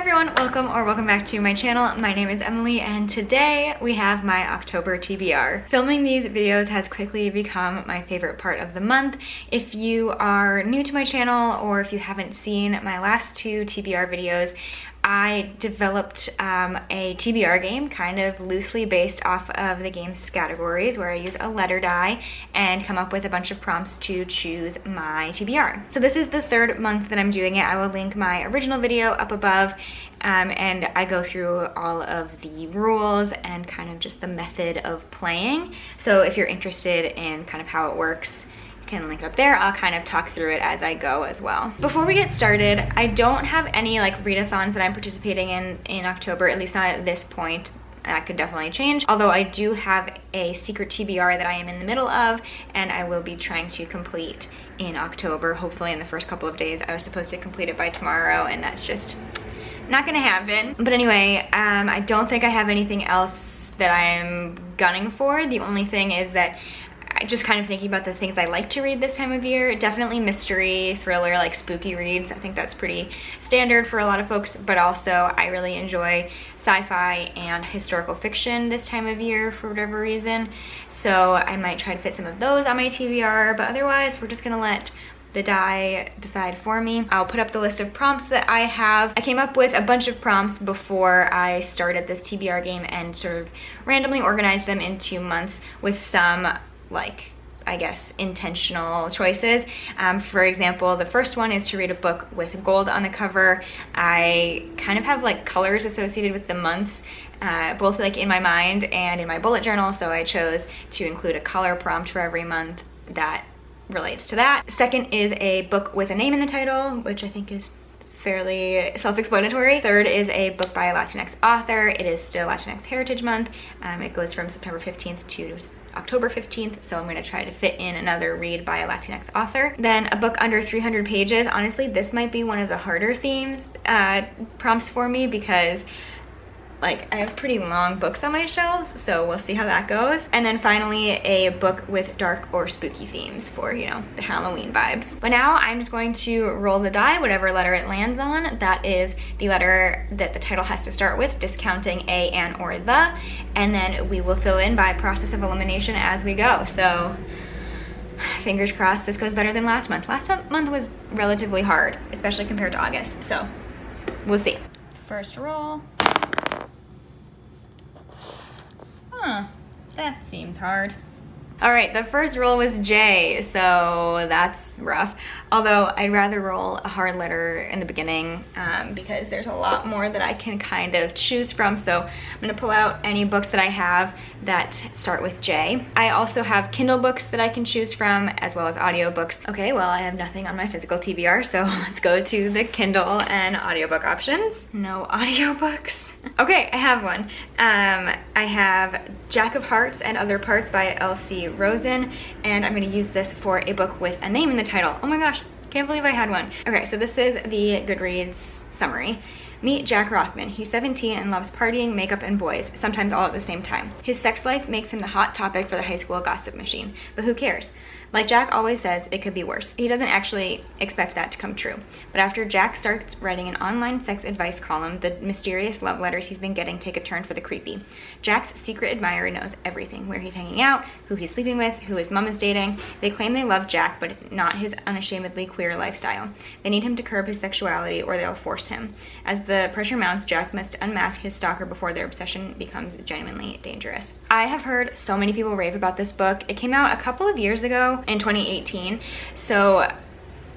everyone, welcome back to my channel. My name is Emily and today we have my October TBR. Filming these videos has quickly become my favorite part of the month. If you are new to my channel or if you haven't seen my last two TBR videos, I developed a TBR game kind of loosely based off of the game's categories where I use a letter die and come up with a bunch of prompts to choose my TBR. So this is the third month that I'm doing it. I will link my original video up above and I go through all of the rules and kind of just the method of playing. So if you're interested in kind of how it works, can link it up there. I'll kind of talk through it as I go as well. Before we get started, I don't have any like readathons that I'm participating in October, at least not at this point. That could definitely change. Although I do have a secret TBR that I am in the middle of and I will be trying to complete in October, hopefully in the first couple of days. I was supposed to complete it by tomorrow and that's just not gonna happen. But anyway, I don't think I have anything else that I'm gunning for. The only thing is that just kind of thinking about the things I like to read this time of year. Definitely mystery, thriller, like spooky reads. I think that's pretty standard for a lot of folks, but also I really enjoy sci-fi and historical fiction this time of year for whatever reason. So I might try to fit some of those on my TBR, but otherwise we're just gonna let the die decide for me. I'll put up the list of prompts that I have. I came up with a bunch of prompts before I started this TBR game and sort of randomly organized them into months with some like, I guess, intentional choices. For example, the first one is to read a book with gold on the cover. I kind of have like colors associated with the months, both like in my mind and in my bullet journal, so I chose to include a color prompt for every month that relates to that. Second is a book with a name in the title, which I think is fairly self-explanatory. Third is a book by a Latinx author. It is still Latinx Heritage Month. It goes from September 15th to October 15th, so I'm gonna try to fit in another read by a Latinx author. Then a book under 300 pages. Honestly, this might be one of the harder themes, prompts for me because like I have pretty long books on my shelves, so we'll see how that goes. And then finally, a book with dark or spooky themes for, you know, the Halloween vibes. But now I'm just going to roll the die, whatever letter it lands on. That is the letter that the title has to start with, discounting a, an, or the, and then we will fill in by process of elimination as we go. So fingers crossed this goes better than last month. Last month was relatively hard, especially compared to August, so we'll see. First roll. Huh, that seems hard. All right, the first roll was J, so that's rough. Although I'd rather roll a hard letter in the beginning because there's a lot more that I can kind of choose from. So I'm gonna pull out any books that I have that start with J. I also have Kindle books that I can choose from as well as audiobooks. Okay, well, I have nothing on my physical TBR, so let's go to the Kindle and audiobook options. No audiobooks. Okay, I have one. I have Jack of Hearts and Other Parts by L.C. Rosen, and I'm gonna use this for a book with a name in the title. Oh my gosh, can't believe I had one. Okay, so this is the Goodreads summary. Meet Jack Rothman. He's 17 and loves partying, makeup, and boys, sometimes all at the same time. His sex life makes him the hot topic for the high school gossip machine, but who cares? Like Jack always says, it could be worse. He doesn't actually expect that to come true. But after Jack starts writing an online sex advice column, the mysterious love letters he's been getting take a turn for the creepy. Jack's secret admirer knows everything, where he's hanging out, who he's sleeping with, who his mom is dating. They claim they love Jack, but not his unashamedly queer lifestyle. They need him to curb his sexuality or they'll force him. As the pressure mounts, Jack must unmask his stalker before their obsession becomes genuinely dangerous. I have heard so many people rave about this book. It came out a couple of years ago in 2018, so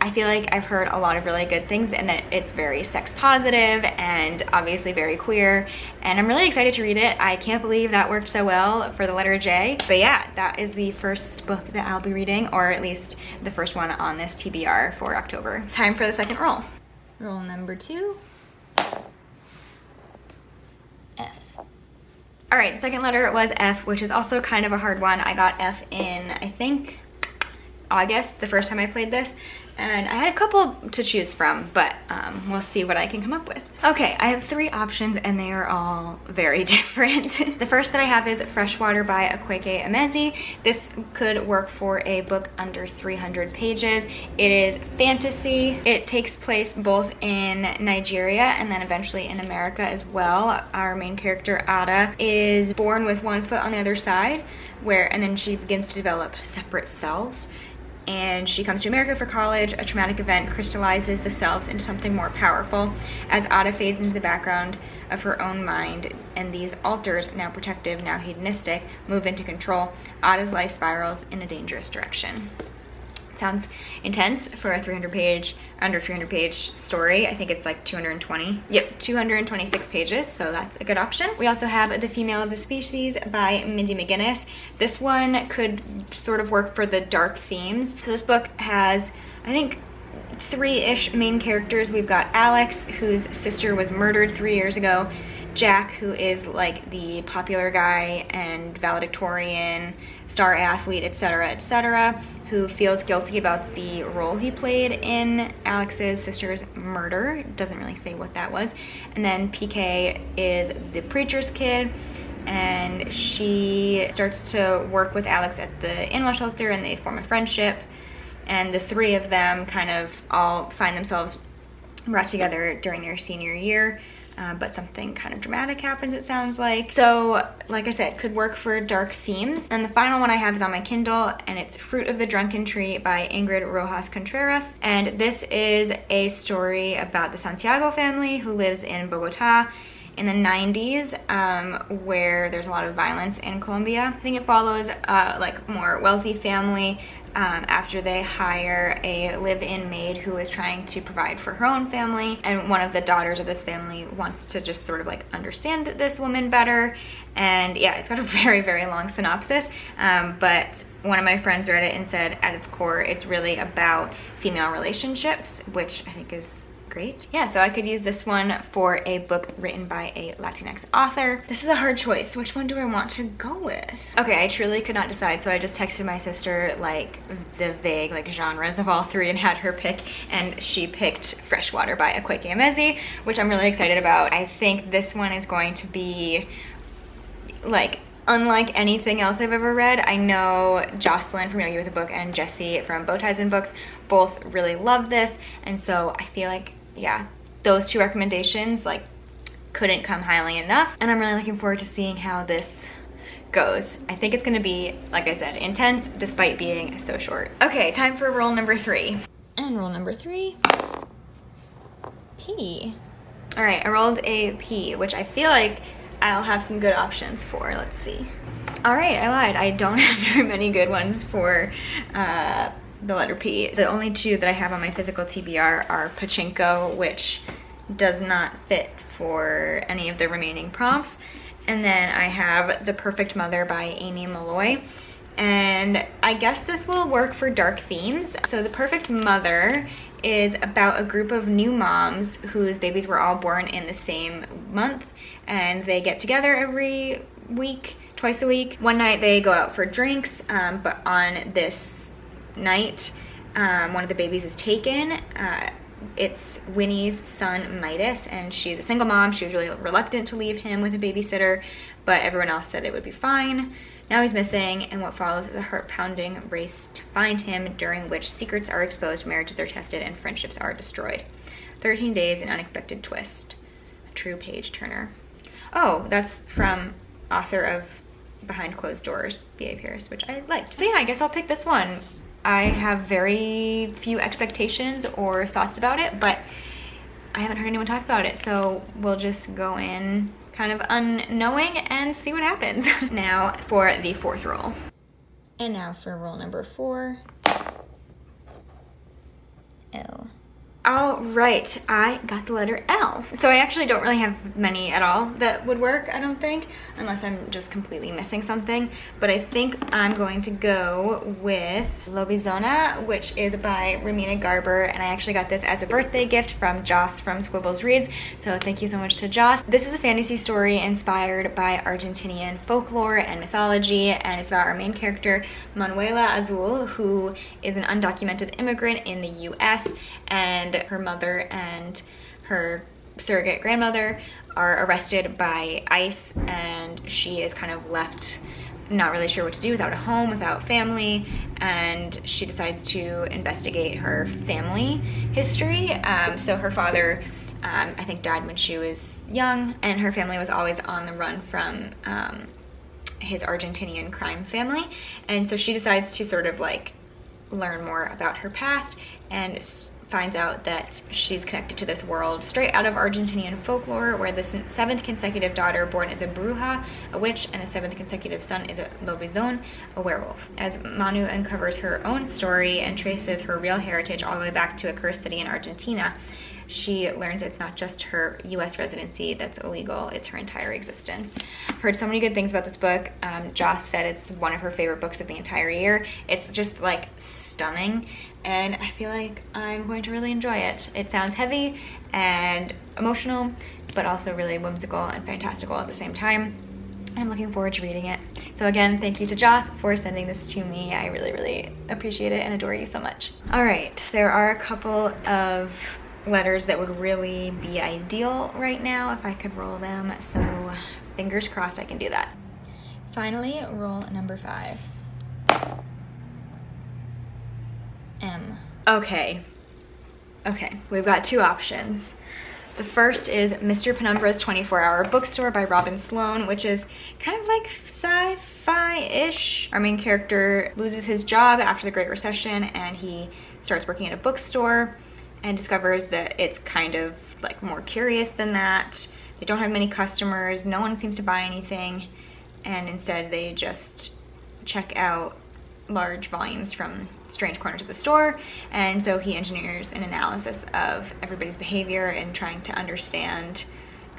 I feel like I've heard a lot of really good things and that it's very sex positive and obviously very queer, and I'm really excited to read it. I can't believe that worked so well for the letter J. But yeah, that is the first book that I'll be reading, or at least the first one on this TBR for October. Time for the second roll. Roll number 2. F. All right, the second letter was F, which is also kind of a hard one. I got F in, I think, August, the first time I played this. And I had a couple to choose from, but we'll see what I can come up with. Okay, I have 3 options and they are all very different. The first that I have is Freshwater by Awkwaeke Emezi. This could work for a book under 300 pages. It is fantasy. It takes place both in Nigeria and then eventually in America as well. Our main character, Ada, is born with one foot on the other side, and then she begins to develop separate selves. And she comes to America for college. A traumatic event crystallizes the selves into something more powerful. As Ada fades into the background of her own mind, and these alters, now protective, now hedonistic, move into control, Ada's life spirals in a dangerous direction. Sounds intense for a under 300 page story. I think it's like 220. Yep, 226 pages, so that's a good option. We also have The Female of the Species by Mindy McGinnis. This one could sort of work for the dark themes. So this book has, I think, 3-ish main characters. We've got Alex, whose sister was murdered 3 years ago. Jack, who is like the popular guy and valedictorian, star athlete, etc., who feels guilty about the role he played in Alex's sister's murder. Doesn't really say what that was. And then PK is the preacher's kid, and she starts to work with Alex at the animal shelter, and they form a friendship. And the 3 of them kind of all find themselves brought together during their senior year. But something kind of dramatic happens, it sounds like. So, like I said, could work for dark themes. And the final one I have is on my Kindle, and it's Fruit of the Drunken Tree by Ingrid Rojas Contreras. And this is a story about the Santiago family who lives in Bogota in the 90s, where there's a lot of violence in Colombia. I think it follows like more wealthy family after they hire a live-in maid who is trying to provide for her own family, and one of the daughters of this family wants to just sort of like understand this woman better. And yeah, it's got a very, very long synopsis, but one of my friends read it and said at its core it's really about female relationships, which I think is great. Yeah, so I could use this one for a book written by a Latinx author. This is a hard choice. Which one do I want to go with? Okay, I truly could not decide, so I just texted my sister like the vague like genres of all 3 and had her pick, and she picked Freshwater by Awkwaeke Emezi, which I'm really excited about. I think this one is going to be like unlike anything else I've ever read. I know Jocelyn from Yogi with a Book and Joce from Bowties and Books both really love this, and so I feel like, yeah, those 2 recommendations like couldn't come highly enough, and I'm really looking forward to seeing how this goes. I think it's gonna be, like I said, intense despite being so short. Okay, time for roll number 3. And roll number 3, P. All right, I rolled a P, which I feel like I'll have some good options for. Let's see. All right, I lied. I don't have very many good ones for the letter P. The only 2 that I have on my physical TBR are Pachinko, which does not fit for any of the remaining prompts. And then I have The Perfect Mother by Aimee Molloy. And I guess this will work for dark themes. So The Perfect Mother is about a group of new moms whose babies were all born in the same month, and they get together every week, twice a week. One night they go out for drinks, but on this night, one of the babies is taken. It's Winnie's son, Midas, and she's a single mom. She was really reluctant to leave him with a babysitter, but everyone else said it would be fine. Now he's missing, and what follows is a heart-pounding race to find him, during which secrets are exposed, marriages are tested, and friendships are destroyed. 13 Days, An Unexpected Twist. A true page-turner. Oh, that's from author of Behind Closed Doors, B.A. Pierce, which I liked. So yeah, I guess I'll pick this one. I have very few expectations or thoughts about it, but I haven't heard anyone talk about it, so we'll just go in kind of unknowing and see what happens. Now for the 4th roll. And now for roll number 4. L. All right, I got the letter L. So I actually don't really have many at all that would work, I don't think, unless I'm just completely missing something. But I think I'm going to go with Lobizona, which is by Romina Garber, and I actually got this as a birthday gift from Joce from Squibbles Reads, so thank you so much to Joce. This is a fantasy story inspired by Argentinian folklore and mythology, and it's about our main character, Manuela Azul, who is an undocumented immigrant in the US, and her mother and her surrogate grandmother are arrested by ICE, and she is kind of left not really sure what to do without a home, without family, and she decides to investigate her family history. So her father, I think, died when she was young, and her family was always on the run from his Argentinian crime family, and so she decides to sort of like learn more about her past and finds out that she's connected to this world straight out of Argentinian folklore, where the 7th consecutive daughter born is a bruja, a witch, and the 7th consecutive son is a lobizon, a werewolf. As Manu uncovers her own story and traces her real heritage all the way back to a cursed city in Argentina, she learns it's not just her US residency that's illegal, it's her entire existence. I've heard so many good things about this book. Joce said it's one of her favorite books of the entire year. It's just like stunning, and I feel like I'm going to really enjoy it. It sounds heavy and emotional, but also really whimsical and fantastical at the same time. I'm looking forward to reading it. So again, thank you to Joce for sending this to me. I really, really appreciate it and adore you so much. All right, there are a couple of letters that would really be ideal right now if I could roll them, so fingers crossed I can do that. Finally, roll number 5. M. Okay, we've got 2 options. The first is Mr. Penumbra's 24-Hour Bookstore by Robin Sloan, which is kind of like sci-fi-ish. Our main character loses his job after the Great Recession, and he starts working at a bookstore and discovers that it's kind of like more curious than that. They don't have many customers, no one seems to buy anything, and instead they just check out large volumes from strange corners of the store. And so he engineers an analysis of everybody's behavior and trying to understand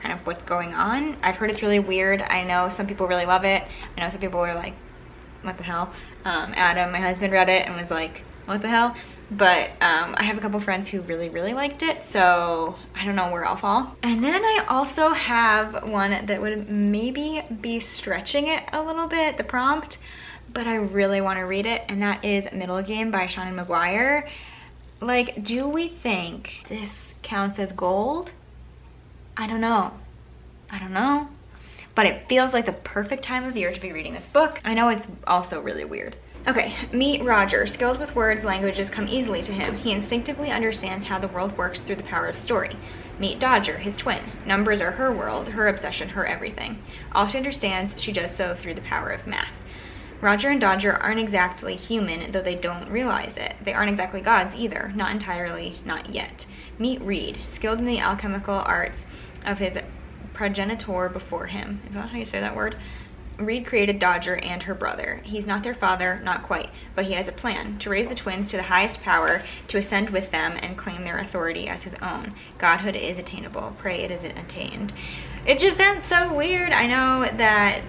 kind of what's going on. I've heard it's really weird. I know some people really love it. I know some people were like, what the hell? Adam, my husband, read it and was like, what the hell? But I have a couple friends who really, really liked it, so I don't know where I'll fall. And then I also have one that would maybe be stretching it a little bit, the prompt, but I really want to read it, and that is Middlegame by Seanan McGuire. Like, do we think this counts as gold? I don't know. But it feels like the perfect time of year to be reading this book. I know it's also really weird. Okay, meet Roger. Skilled with words, languages come easily to him. He instinctively understands how the world works through the power of story. Meet Dodger, his twin. Numbers are her world, her obsession, her everything. All she understands, she does so through the power of math. Roger and Dodger aren't exactly human, though they don't realize it. They aren't exactly gods either, not entirely, not yet. Meet Reed, skilled in the alchemical arts of his progenitor before him. Is that how you say that word? Reed created Dodger and her brother. He's not their father, not quite, but he has a plan to raise the twins to the highest power, to ascend with them and claim their authority as his own. Godhood is attainable. Pray it is attained. It just sounds so weird. I know that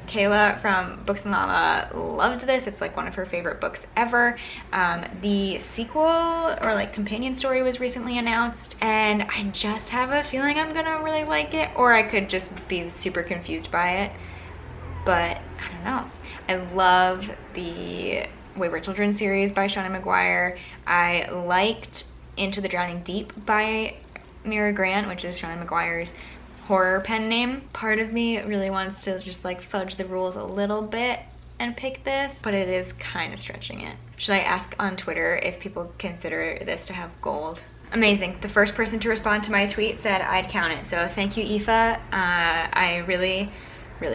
Kayla from Books and Lala loved this. It's like one of her favorite books ever. The sequel or like companion story was recently announced, and I just have a feeling I'm gonna really like it, or I could just be super confused by it. But I don't know. I love the Wayward Children series by Seanan McGuire. I liked Into the Drowning Deep by Mira Grant, which is Seanan McGuire's horror pen name. Part of me really wants to just like fudge the rules a little bit and pick this, but it is kind of stretching it. Should I ask on Twitter if people consider this to have gold? Amazing. The first person to respond to my tweet said I'd count it. So thank you, Aoife. I really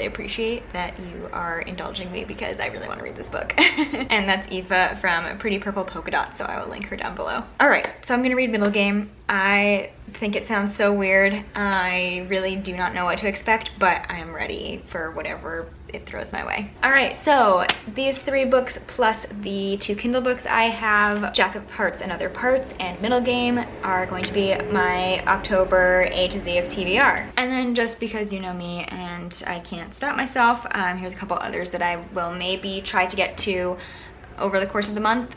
appreciate that you are indulging me because I really want to read this book. And that's Aoife from Pretty Purple Polka Dot, so I will link her down below. All right, so I'm gonna read Middlegame. I think it sounds so weird. I really do not know what to expect, but I am ready for whatever it throws my way. All right, so these 3 books plus the 2 Kindle books I have, Jack of Hearts and Other Parts and Middlegame, are going to be my October A to Z of TBR. And then just because you know me and I can't stop myself, here's a couple others that I will maybe try to get to over the course of the month.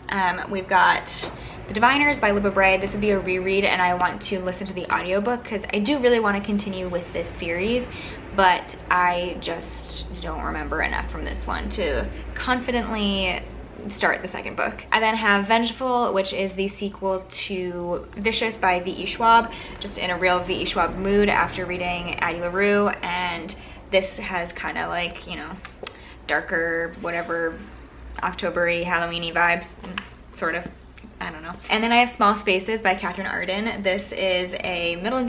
We've got The Diviners by Libba Bray. This would be a reread and I want to listen to the audiobook because I do really want to continue with this series, but I just don't remember enough from this one to confidently start the second book. I then have Vengeful, which is the sequel to Vicious by V.E. Schwab, just in a real V.E. Schwab mood after reading Addie LaRue, and this has kind of like, you know, darker, whatever, October-y, Halloween-y vibes, sort of. I don't know. And then I have Small Spaces by Catherine Arden. This is a middle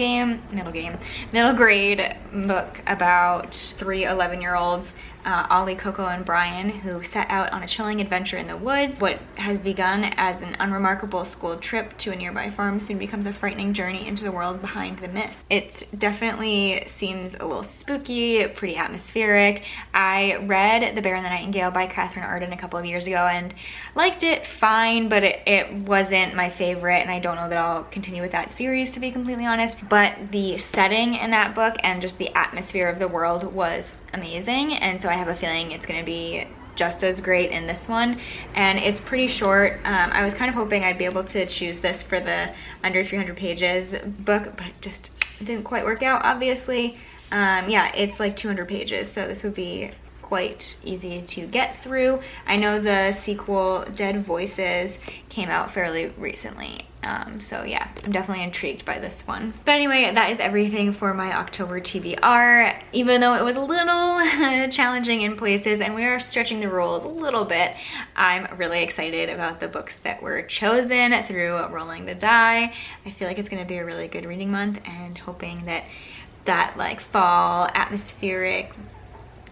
grade book about 3 11-year-olds, Ollie, Coco, and Brian, who set out on a chilling adventure in the woods. What has begun as an unremarkable school trip to a nearby farm soon becomes a frightening journey into the world behind the mist. It definitely seems a little spooky, pretty atmospheric. I read The Bear and the Nightingale by Catherine Arden a couple of years ago and liked it fine, but it wasn't my favorite, and I don't know that I'll continue with that series, to be completely honest. But the setting in that book and just the atmosphere of the world was amazing, and so I have a feeling it's gonna be just as great in this one. And it's pretty short. I was kind of hoping I'd be able to choose this for the under 300 pages book, but just didn't quite work out, obviously. Yeah, it's like 200 pages, so this would be quite easy to get through. I know the sequel, Dead Voices, came out fairly recently. So yeah, I'm definitely intrigued by this one. But anyway, that is everything for my October TBR. Even though it was a little challenging in places and we are stretching the rules a little bit, I'm really excited about the books that were chosen through rolling the die. I feel like it's gonna be a really good reading month, and hoping that like fall atmospheric,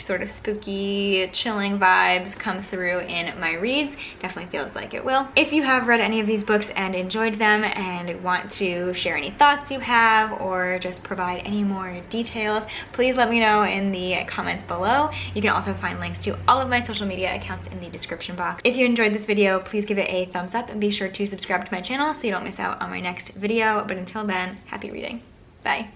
sort of spooky, chilling vibes come through in my reads. Definitely feels like it will. If you have read any of these books and enjoyed them and want to share any thoughts you have or just provide any more details, please let me know in the comments below. You can also find links to all of my social media accounts in the description box. If you enjoyed this video, please give it a thumbs up and be sure to subscribe to my channel so you don't miss out on my next video. But until then, happy reading. Bye.